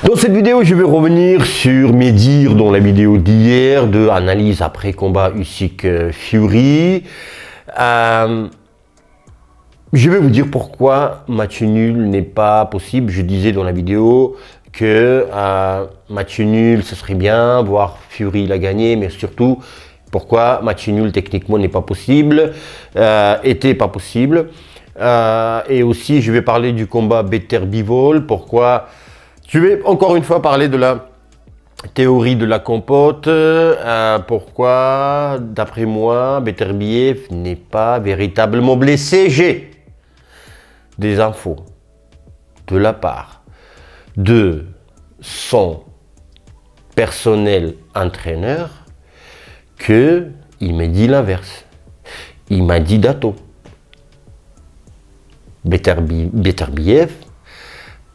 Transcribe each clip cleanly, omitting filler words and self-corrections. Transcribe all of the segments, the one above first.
Dans cette vidéo, je vais revenir sur mes dires dans la vidéo d'hier de analyse après combat Usyk Fury. Je vais vous dire pourquoi match nul n'est pas possible. Je disais dans la vidéo que match nul, ce serait bien, voire Fury l'a gagné, mais surtout pourquoi match nul techniquement n'est pas possible, était pas possible. Et aussi, je vais parler du combat Beterbiev, pourquoi. Je vais encore une fois parler de la théorie de la compote, pourquoi, d'après moi, Beterbiev n'est pas véritablement blessé. J'ai des infos de la part de son personnel entraîneur qu'il m'a dit l'inverse. Il m'a dit Dato. Beterbiev,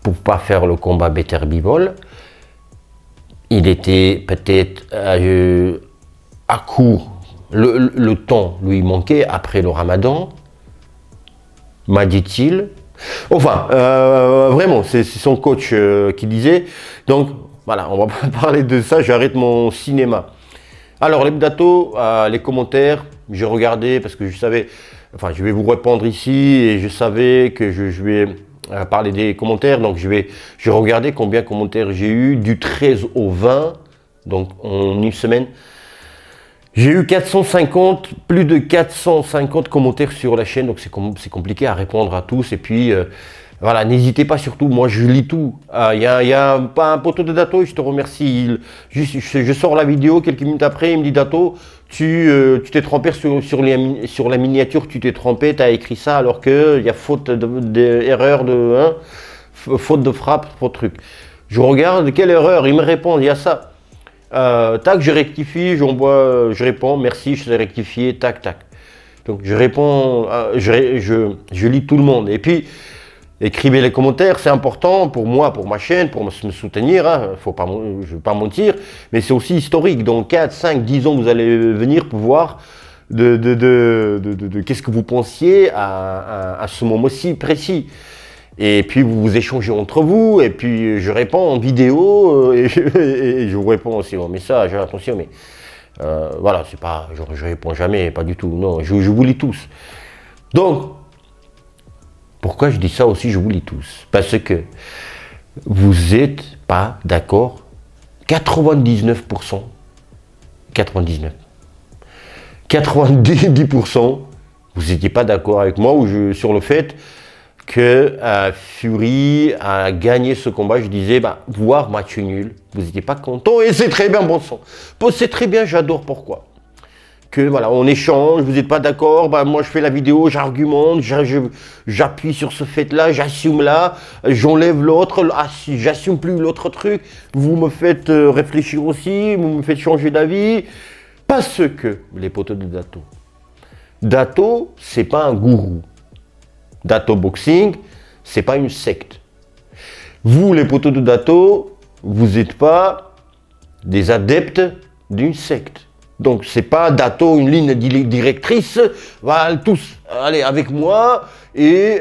pour pas faire le combat Beterbiev, il était peut-être à court, le temps lui manquait après le Ramadan, m'a dit-il. Enfin, vraiment, c'est son coach qui disait. Donc, voilà, on va pas parler de ça, j'arrête mon cinéma. Alors, les Dato, les commentaires, j'ai regardé parce que je savais, enfin, je vais vous répondre ici et je savais que je vais parler des commentaires, donc je regardais combien de commentaires j'ai eu du 13 au 20, donc en une semaine. J'ai eu 450, plus de 450 commentaires sur la chaîne, donc c'est compliqué à répondre à tous. Et puis voilà, n'hésitez pas surtout, moi je lis tout. Il y a un poteau de Dato, je te remercie. Je sors la vidéo, quelques minutes après, il me dit Dato, tu t'es trompé sur la miniature, tu t'es trompé, tu as écrit ça alors qu'il y a faute d'erreur, faute de frappe, faute truc. Je regarde, quelle erreur, il me répond, il y a ça. Tac, je rectifie, je réponds, merci, je l'ai rectifié, tac, tac. Donc je réponds, je lis tout le monde. Et puis, écrivez les commentaires, c'est important pour moi, pour ma chaîne, pour me soutenir, hein, je ne vais pas mentir, mais c'est aussi historique. Dans 4, 5, 10 ans, vous allez venir pour voir qu'est-ce que vous pensiez à ce moment-ci précis. Et puis vous vous échangez entre vous, et puis je réponds en vidéo, et je vous réponds aussi en message, attention, mais voilà, c'est pas, je réponds jamais, pas du tout, non, je vous lis tous. Donc, pourquoi je dis ça aussi, je vous lis tous? Parce que vous n'êtes pas d'accord, 99%, 90%, vous n'étiez pas d'accord avec moi sur le fait que Fury a gagné ce combat. Je disais, voir match nul, vous n'étiez pas content, et c'est très bien, bon sang. C'est très bien, j'adore pourquoi. Que voilà, on échange, vous n'êtes pas d'accord, moi je fais la vidéo, j'argumente, j'appuie sur ce fait-là, j'assume là, j'enlève l'autre, j'assume plus l'autre truc, vous me faites réfléchir aussi, vous me faites changer d'avis, parce que les poteaux de Dato, c'est pas un gourou. Dato Boxing, c'est pas une secte. Vous, les poteaux de Dato, vous n'êtes pas des adeptes d'une secte. Donc, c'est pas Dato, une ligne directrice. Voilà, tous, allez, avec moi. Et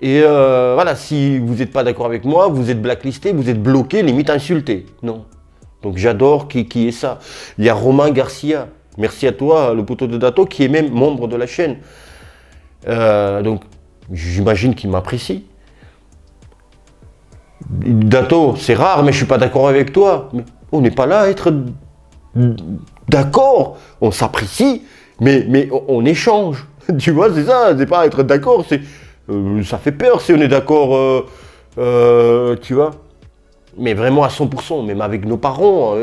voilà, si vous n'êtes pas d'accord avec moi, vous êtes blacklisté, vous êtes bloqué, limite insulté. Non. Donc, j'adore qui est ça. Il y a Romain Garcia. Merci à toi, le poteau de Dato, qui est même membre de la chaîne. Donc, j'imagine qu'il m'apprécie. Dato, c'est rare, mais je suis pas d'accord avec toi. Mais on n'est pas là à être d'accord. On s'apprécie, mais on échange. Tu vois, c'est ça. C'est pas être d'accord. Ça fait peur si on est d'accord. Tu vois. Mais vraiment à 100%. Même avec nos parents,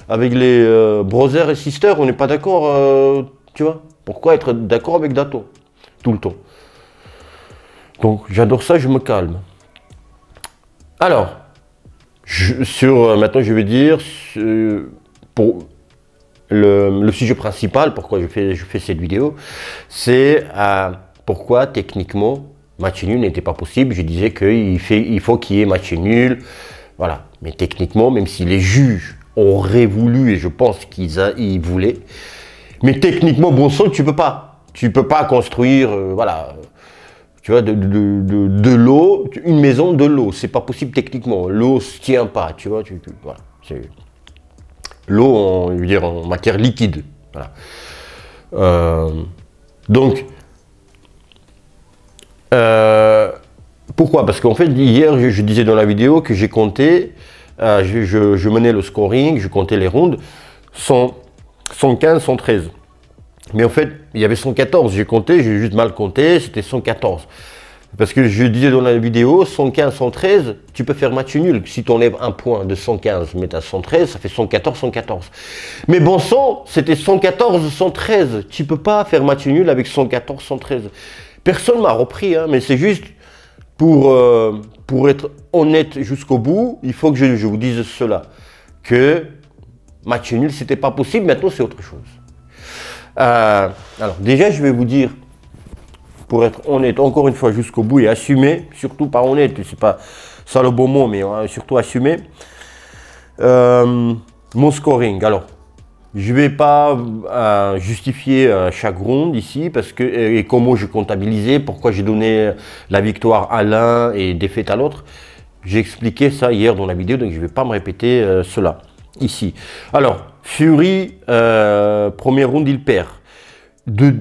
avec les brothers et sisters, on n'est pas d'accord. Tu vois. Pourquoi être d'accord avec Dato? Tout le temps. Donc j'adore ça, je me calme. Alors, maintenant je vais dire, pour le sujet principal, pourquoi je fais cette vidéo, c'est pourquoi techniquement match nul n'était pas possible. Je disais qu'il faut qu'il y ait match nul, voilà. Mais techniquement, même si les juges auraient voulu, et je pense qu'ils voulaient, mais techniquement, bon sang, tu peux pas. Tu peux pas construire, voilà, Tu vois, de l'eau, une maison de l'eau, c'est pas possible techniquement. L'eau se tient pas, tu vois. Voilà, l'eau, je veux dire, en matière liquide. Voilà. Donc, pourquoi? Parce qu'en fait, hier, je disais dans la vidéo que j'ai compté, je menais le scoring, je comptais les rounds, 115, 113. Mais en fait, il y avait 114, j'ai compté, j'ai juste mal compté, c'était 114. Parce que je disais dans la vidéo, 115, 113, tu peux faire match nul. Si tu enlèves un point de 115, mais tu as 113, ça fait 114, 114. Mais bon sang, c'était 114, 113. Tu peux pas faire match nul avec 114, 113. Personne m'a repris, hein, mais c'est juste pour être honnête jusqu'au bout, il faut que je vous dise cela. Que match nul, c'était pas possible, maintenant c'est autre chose. Alors déjà, je vais vous dire, pour être honnête, encore une fois, jusqu'au bout et assumer, surtout pas honnête, c'est pas ça le bon mot, mais surtout assumer, mon scoring. Alors, je vais pas justifier chaque ronde ici, parce que, et comment je comptabilisais, pourquoi j'ai donné la victoire à l'un et défaite à l'autre. J'ai expliqué ça hier dans la vidéo, donc je vais pas me répéter cela ici. Alors, Fury, première ronde, il perd. Du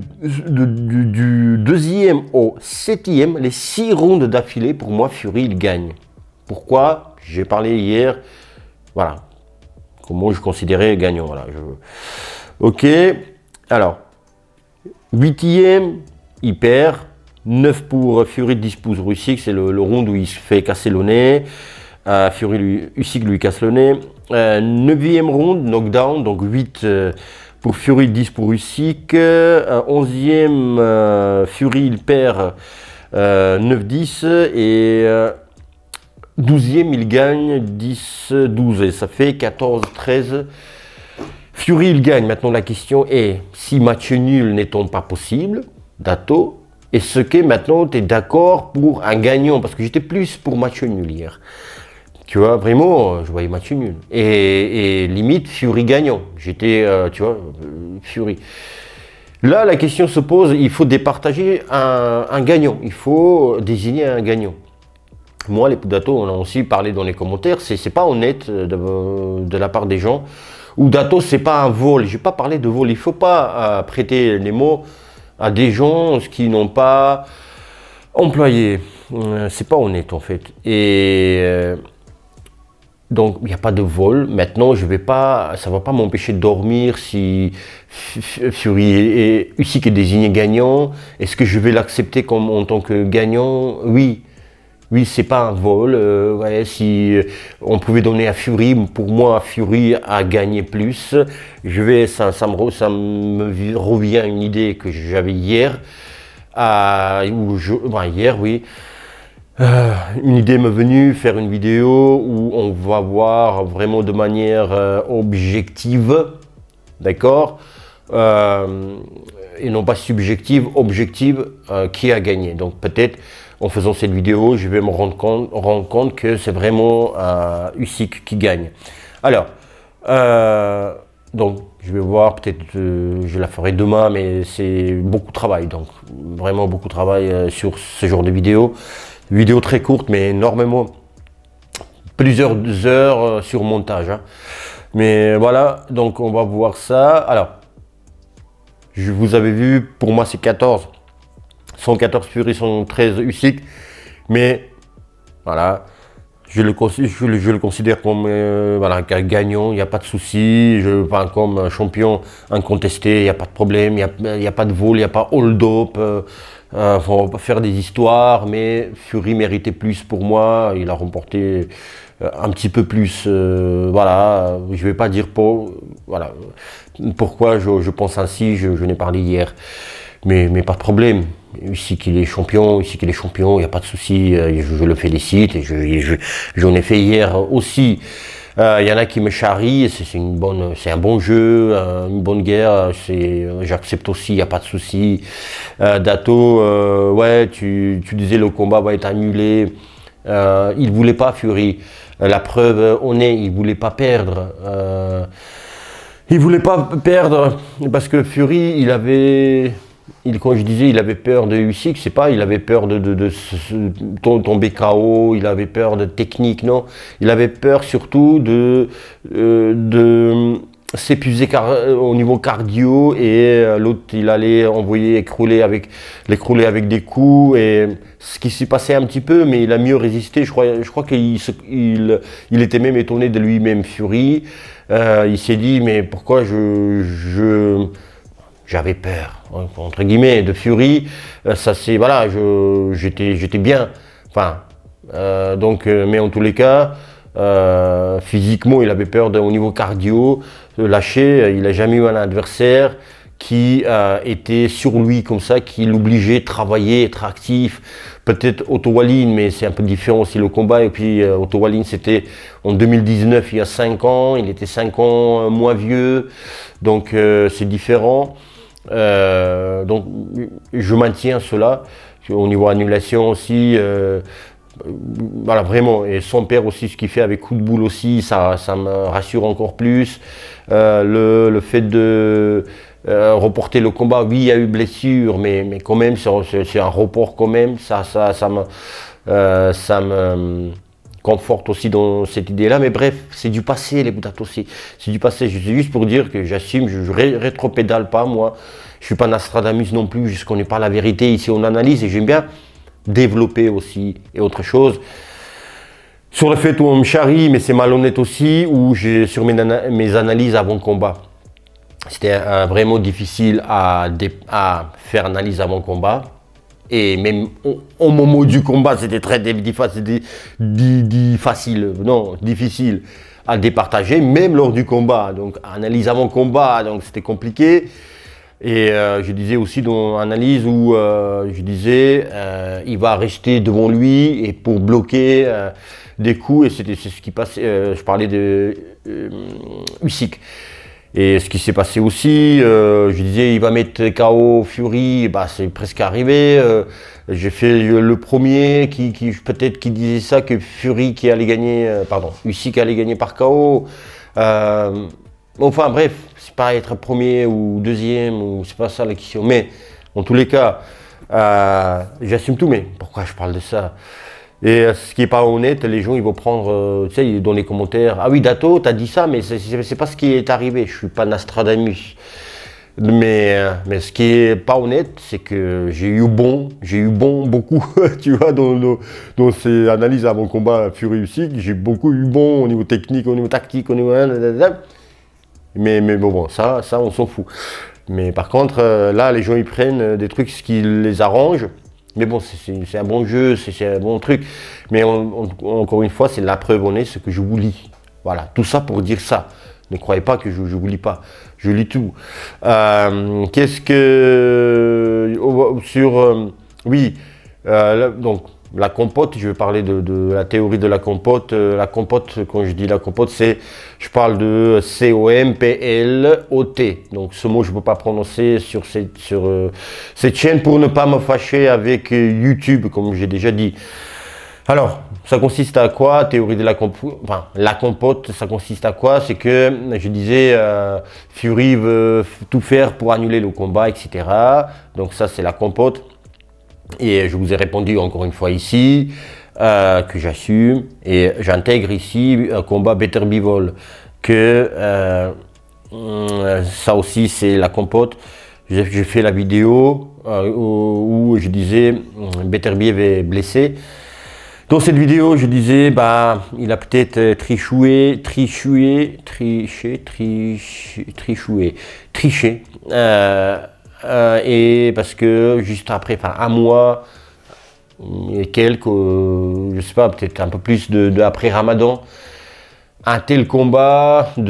deuxième au septième, les 6 rondes d'affilée, pour moi, Fury, il gagne. Pourquoi? J'ai parlé hier, voilà, comment je considérais gagnant. Voilà, ok, alors, 8e, il perd. 9 pour Fury, 10 pour Usyk, c'est le round où il se fait casser le nez. Fury, Usyk lui casse le nez. 9e round, knockdown, donc 8 pour Fury, 10 pour Usyk. 11e, Fury, il perd 9-10. Et 12e, il gagne 10-12. Et ça fait 14-13. Fury, il gagne. Maintenant, la question est, si match nul n'étant pas possible, Dato, est-ce que maintenant tu es d'accord pour un gagnant? Parce que j'étais plus pour match nul hier. Tu vois, vraiment, je voyais match nul. Et limite, Fury gagnant. J'étais, tu vois, Fury. Là, la question se pose, il faut départager un gagnant. Il faut désigner un gagnant. Moi, les Dato, on a aussi parlé dans les commentaires, c'est pas honnête de la part des gens. Ou Dato, c'est pas un vol. J'ai pas parlé de vol. Il faut pas prêter les mots à des gens qui n'ont pas employé. C'est pas honnête en fait. Et donc il n'y a pas de vol. Maintenant, je vais pas, ça va pas m'empêcher de dormir si Fury et Usyk est désigné gagnant. Est-ce que je vais l'accepter comme en tant que gagnant? Oui. Oui, c'est pas un vol. Ouais, si on pouvait donner à Fury, pour moi, Fury a gagné plus. Ça me revient une idée que j'avais hier. Hier, oui. Une idée m'est venue, faire une vidéo où on va voir vraiment de manière objective, d'accord, et non pas subjective, objective, qui a gagné. Donc peut-être en faisant cette vidéo, je vais me rendre compte que c'est vraiment Usyk qui gagne. Alors, donc je vais voir, peut-être je la ferai demain, mais c'est beaucoup de travail, donc vraiment beaucoup de travail sur ce genre de vidéo. Vidéo très courte, mais énormément, plusieurs heures sur montage. Hein. Mais voilà, donc on va voir ça. Alors, vous avez vu, pour moi c'est 14. 114 Fury, 113 Usyk. Mais voilà, je le considère comme voilà, gagnant, il n'y a pas de souci. Enfin, comme un champion incontesté, il n'y a pas de problème, il n'y a pas de vol, il n'y a pas hold-up. On va pas faire des histoires, mais Fury méritait plus pour moi. Il a remporté un petit peu plus. Voilà, je vais pas dire voilà, pourquoi je pense ainsi. Je n'ai parlé hier, mais pas de problème. Ici qu'il est champion, il n'y a pas de souci. Je le félicite et j'en ai fait hier aussi. Il y en a qui me charrient, c'est un bon jeu, une bonne guerre, j'accepte aussi, il n'y a pas de souci. Dato, ouais, tu disais le combat va être annulé. Il ne voulait pas Fury. La preuve on est, il ne voulait pas perdre. Il ne voulait pas perdre parce que Fury, il avait quand je disais il avait peur de Usyk, c'est pas il avait peur de tomber KO, il avait peur de technique, non. Il avait peur surtout de s'épuiser au niveau cardio et l'autre il allait envoyer l'écrouler avec des coups et ce qui s'est passé un petit peu, mais il a mieux résisté. Je crois qu'il était même étonné de lui-même, Fury. Il s'est dit mais pourquoi j'avais peur entre guillemets de Fury. Ça c'est voilà, j'étais bien. Enfin mais en tous les cas. Physiquement, il avait peur au niveau cardio, de lâcher. Il n'a jamais eu un adversaire qui était sur lui comme ça, qui l'obligeait à travailler, être actif. Peut-être Otto Wallin, mais c'est un peu différent aussi le combat. Et puis Otto Wallin, c'était en 2019, il y a 5 ans. Il était 5 ans moins vieux, donc c'est différent. Donc je maintiens cela. Au niveau annulation aussi. Voilà, vraiment. Et son père aussi, ce qu'il fait avec coup de boule aussi, ça me rassure encore plus. Le fait de reporter le combat, oui, il y a eu blessure, mais quand même, c'est un report quand même. Ça me conforte aussi dans cette idée-là. Mais bref, c'est du passé, les Bouddhas aussi. C'est du passé. C'est juste pour dire que j'assume, je rétropédale pas, moi. Je suis pas Nostradamus non plus, je ne connais pas la vérité. Ici, on analyse et j'aime bien développer aussi et autre chose. Sur le fait où on me charrie, mais c'est malhonnête aussi, où j'ai sur mes analyses avant combat. C'était vraiment difficile à faire analyse avant combat. Et même au moment du combat, c'était très difficile à départager, même lors du combat. Donc analyse avant combat, donc c'était compliqué. Et je disais aussi dans l'analyse où je disais il va rester devant lui et pour bloquer des coups, et c'est ce qui passait. Je parlais de Usyk. Et ce qui s'est passé aussi, je disais il va mettre KO Fury, bah, c'est presque arrivé. J'ai fait le premier peut-être qui disait ça, que Fury qui allait gagner, Usyk allait gagner par KO. Enfin bref, c'est pas être premier ou deuxième, ou c'est pas ça la question. Mais en tous les cas, j'assume tout, mais pourquoi je parle de ça? Et ce qui n'est pas honnête, les gens ils vont prendre, tu sais, dans les commentaires, ah oui Dato, t'as dit ça, mais c'est pas ce qui est arrivé, je suis pas Nostradamus. Mais ce qui est pas honnête, c'est que j'ai eu bon beaucoup, tu vois, dans ces analyses avant combat Fury Usyk, j'ai beaucoup eu bon au niveau technique, au niveau tactique, au niveau... Mais bon, ça on s'en fout. Mais par contre, là, les gens ils prennent des trucs ce qui les arrange. Mais bon, c'est un bon jeu, c'est un bon truc. Mais encore une fois, c'est la preuve en est ce que je vous lis. Voilà, tout ça pour dire ça. Ne croyez pas que je vous lis pas. Je lis tout. Qu'est-ce que... oui, donc... La compote, je vais parler de la théorie de la compote. La compote, quand je dis la compote, je parle de C-O-M-P-L-O-T. Donc ce mot, je ne peux pas prononcer sur cette chaîne pour ne pas me fâcher avec YouTube, comme j'ai déjà dit. Alors, ça consiste à quoi, théorie de la compote? Enfin, la compote, ça consiste à quoi? C'est que, je disais, Fury veut tout faire pour annuler le combat, etc. Donc ça, c'est la compote. Et je vous ai répondu encore une fois ici que j'assume et j'intègre ici un combat Better Bivol, que ça aussi c'est la compote. J'ai fait la vidéo où je disais Beterbiev est blessé. Dans cette vidéo, je disais bah il a peut-être triché. Et parce que juste après, enfin un mois et quelques, je sais pas, peut-être un peu plus après Ramadan, un tel combat pour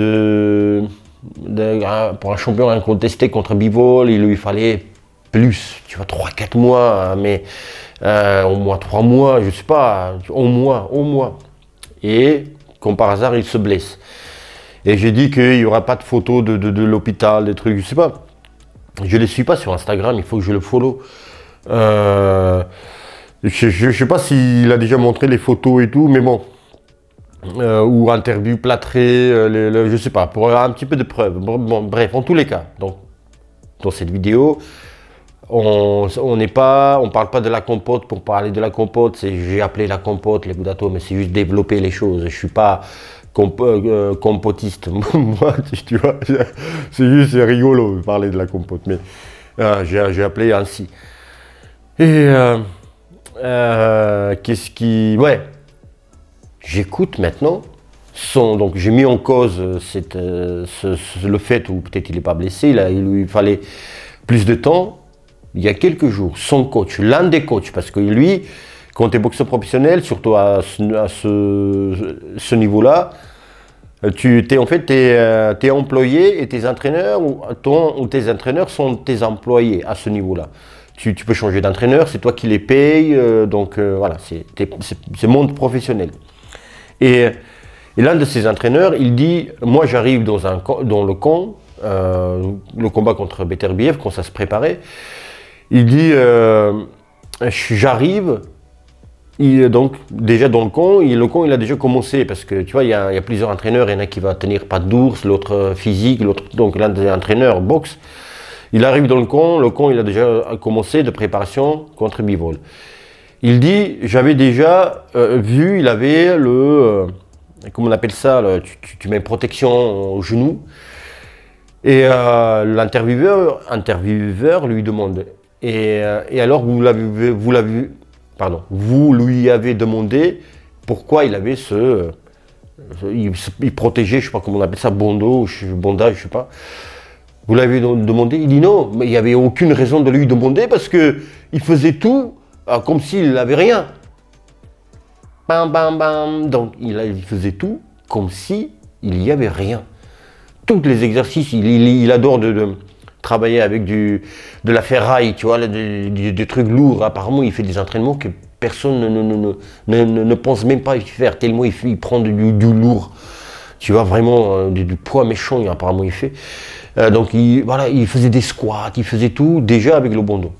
un champion incontesté contre Bivol, il lui fallait plus, tu vois, 3-4 mois, mais au moins 3 mois, je sais pas, au moins. Et comme par hasard, il se blesse. Et j'ai dit qu'il n'y aura pas de photos de l'hôpital, des trucs, je sais pas. Je ne le suis pas sur Instagram, il faut que je le follow. Je ne sais pas s'il a déjà montré les photos et tout, mais bon. Ou interview plâtrée, je ne sais pas, pour avoir un petit peu de preuves. Bon, bref, en tous les cas, donc, dans cette vidéo, On n'est pas, on parle pas de la compote pour parler de la compote. J'ai appelé la compote les budato, mais c'est juste développer les choses. Je suis pas compotiste. Moi, tu vois, c'est juste c'est rigolo de parler de la compote, mais j'ai appelé ainsi. Et qu'est-ce qui, ouais, j'écoute maintenant. Donc j'ai mis en cause le fait où peut-être il n'est pas blessé. Il lui fallait plus de temps. Il y a quelques jours, son coach, l'un des coachs, parce que lui, quand tu es boxeur professionnel, surtout à ce niveau-là, en fait, t'es employé et tes entraîneurs, ou tes entraîneurs sont tes employés à ce niveau-là. Tu peux changer d'entraîneur, c'est toi qui les payes, donc voilà, c'est monde professionnel. Et l'un de ces entraîneurs, il dit, moi j'arrive dans le camp, le combat contre Beterbiev, quand ça se préparait, il dit, j'arrive, donc déjà dans le camp il a déjà commencé, parce que tu vois, il y a plusieurs entraîneurs, il y en a qui va tenir patte d'ours, l'autre physique, donc l'un des entraîneurs boxe. Il arrive dans le camp il a déjà commencé de préparation contre Bivol. Il dit, j'avais déjà vu, il avait comment on appelle ça, tu mets une protection au genou. Et l'intervieweur lui demande, et alors vous lui avez demandé pourquoi il avait il protégeait, je ne sais pas comment on appelle ça, bandage, je sais pas. Vous l'avez demandé? Il dit non, mais il n'y avait aucune raison de lui demander parce qu'il faisait tout comme s'il n'avait rien. Bam, bam, bam. Donc il faisait tout comme s'il n'y avait rien. Tous les exercices, il adore de travailler avec de la ferraille, tu vois, des trucs lourds. Apparemment, il fait des entraînements que personne ne pense même pas y faire, tellement il prend du lourd. Tu vois, vraiment du poids méchant, apparemment, il fait. Donc, voilà, il faisait des squats, il faisait tout déjà avec le bandeau.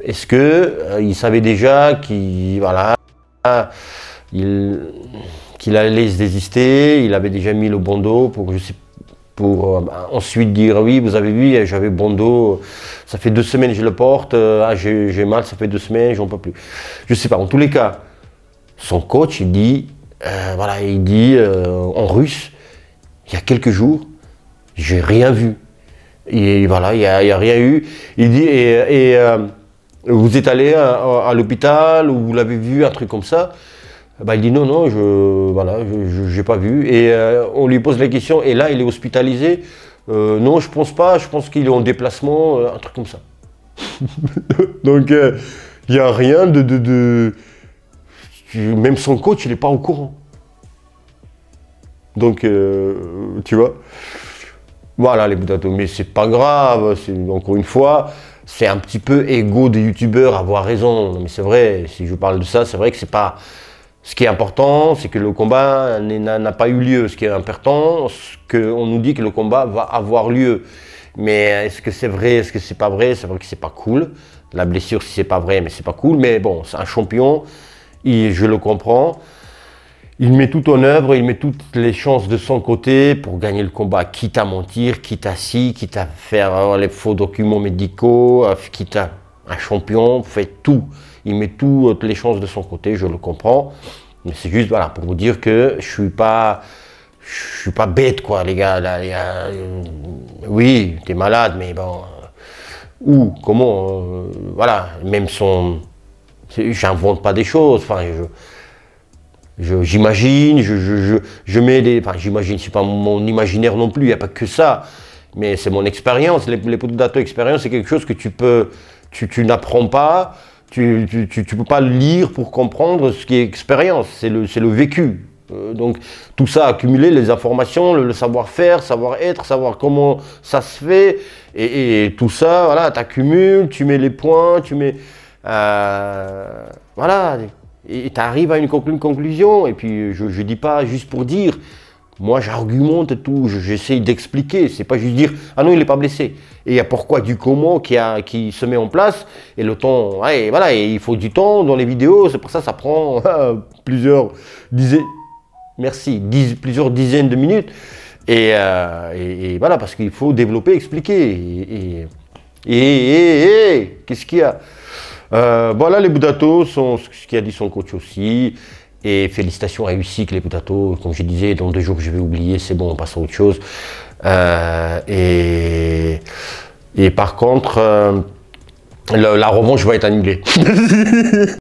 Est-ce qu'il savait déjà qu'il allait se désister, il avait déjà mis le bandeau pour ensuite dire oui, vous avez vu, j'avais bandeau, ça fait 2 semaines que je le porte, j'ai mal, ça fait 2 semaines, j'en peux plus. Je sais pas, en tous les cas, son coach, il dit, en russe, il y a quelques jours, j'ai rien vu. Et voilà, il n'y a rien eu. Il dit, vous êtes allé à l'hôpital ou vous l'avez vu, un truc comme ça? Il dit non, je n'ai pas vu. Et on lui pose la question, et là, il est hospitalisé? Non, je pense pas, je pense qu'il est en déplacement, un truc comme ça. Donc, il n'y a rien même son coach, il n'est pas au courant. Donc, tu vois, voilà les budato, mais c'est pas grave, encore une fois, c'est un petit peu égo des youtubeurs avoir raison. Mais c'est vrai, si je parle de ça, c'est vrai que c'est pas... Ce qui est important, c'est que le combat n'a pas eu lieu. Ce qui est important, c'est qu'on nous dit que le combat va avoir lieu. Mais est-ce que c'est vrai, est-ce que c'est pas vrai? C'est vrai que c'est pas cool. La blessure, si c'est pas vrai, mais c'est pas cool. Mais bon, c'est un champion, je le comprends. Il met tout en œuvre, il met toutes les chances de son côté pour gagner le combat, quitte à mentir, quitte à quitte à faire les faux documents médicaux, quitte à un champion, fait tout. Il met toutes les chances de son côté, je le comprends. Mais c'est juste voilà, pour vous dire que je suis pas bête, quoi, les gars. Là, oui, t'es malade, mais bon, où, comment, voilà, même j'invente pas des choses, enfin, j'imagine, je mets j'imagine, c'est pas mon imaginaire non plus, il n'y a pas que ça, mais c'est mon expérience. Les budato expérience, c'est quelque chose que tu n'apprends pas, tu peux pas lire pour comprendre ce qui est expérience, c'est le vécu. Donc tout ça accumulé, les informations, le savoir-faire, savoir-être, savoir comment ça se fait, et tout ça, voilà, t'accumules, tu mets les points, tu mets, voilà. Et tu arrives à une conclusion, et puis je ne dis pas juste pour dire, moi j'argumente tout, j'essaye d'expliquer, c'est pas juste dire, ah non il n'est pas blessé. Et il y a pourquoi du comment qui se met en place, et le temps, ouais, voilà, et il faut du temps dans les vidéos, c'est pour ça que ça prend plusieurs dizaines de minutes, et voilà, parce qu'il faut développer, expliquer. Qu'est-ce qu'il y a? Voilà, les Budato sont ce qu'a dit son coach aussi. Et félicitations à Usyk, les Budato. Comme je disais, dans 2 jours, je vais oublier. C'est bon, on passe à autre chose. Et par contre, la revanche va être annulée.